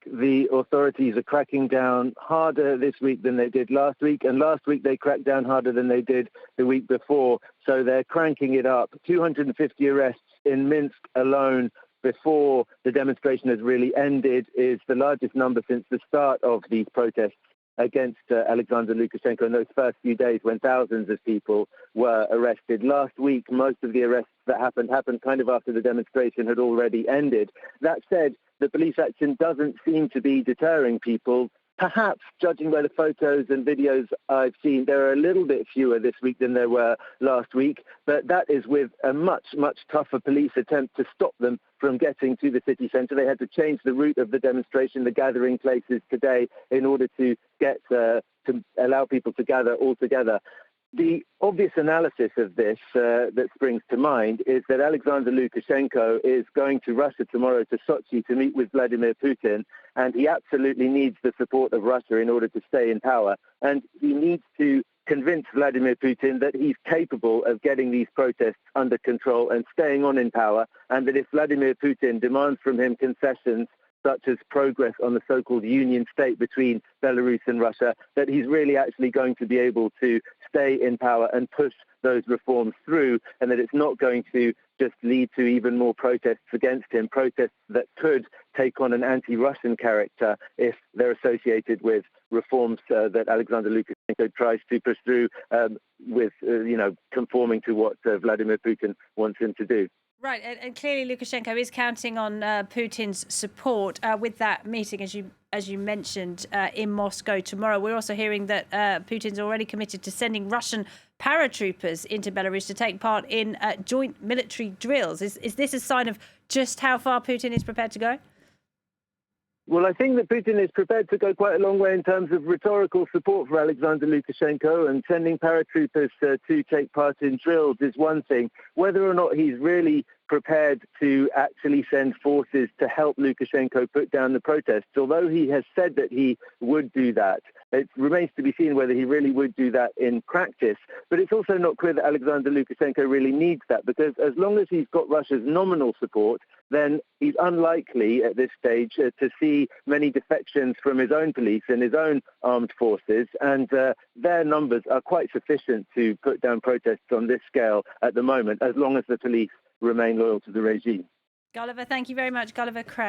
the authorities are cracking down harder this week than they did last week, and last week they cracked down harder than they did the week before. So they're cranking it up. 250 arrests in Minsk alone before the demonstration has really ended is the largest number since the start of these protests against Alexander Lukashenko in those first few days when thousands of people were arrested. Last week, most of the arrests that happened kind of after the demonstration had already ended. That said, the police action doesn't seem to be deterring people. Perhaps, judging by the photos and videos I've seen, there are a little bit fewer this week than there were last week, but that is with a much, much tougher police attempt to stop them from getting to the city centre. They had to change the route of the demonstration, the gathering places today, in order to get to allow people to gather all together. The obvious analysis of this that springs to mind is that Alexander Lukashenko is going to Russia tomorrow to Sochi to meet with Vladimir Putin, and he absolutely needs the support of Russia in order to stay in power. And he needs to convince Vladimir Putin that he's capable of getting these protests under control and staying on in power, and that if Vladimir Putin demands from him concessions such as progress on the so-called union state between Belarus and Russia, that he's really actually going to be able to stay in power and push those reforms through, and that it's not going to just lead to even more protests against him, protests that could take on an anti-Russian character if they're associated with reforms that Alexander Lukashenko tries to push through with, conforming to what Vladimir Putin wants him to do. Right, and clearly Lukashenko is counting on Putin's support with that meeting, as you mentioned, in Moscow tomorrow. We're also hearing that Putin's already committed to sending Russian paratroopers into Belarus to take part in joint military drills. Is this a sign of just how far Putin is prepared to go? Well, I think that Putin is prepared to go quite a long way in terms of rhetorical support for Alexander Lukashenko, and sending paratroopers to take part in drills is one thing. Whether or not he's really prepared to actually send forces to help Lukashenko put down the protests, although he has said that he would do that, it remains to be seen whether he really would do that in practice. But it's also not clear that Alexander Lukashenko really needs that, because as long as he's got Russia's nominal support, then he's unlikely at this stage to see many defections from his own police and his own armed forces, and their numbers are quite sufficient to put down protests on this scale at the moment, as long as the police remain loyal to the regime. Gulliver, thank you very much. Gulliver Craig.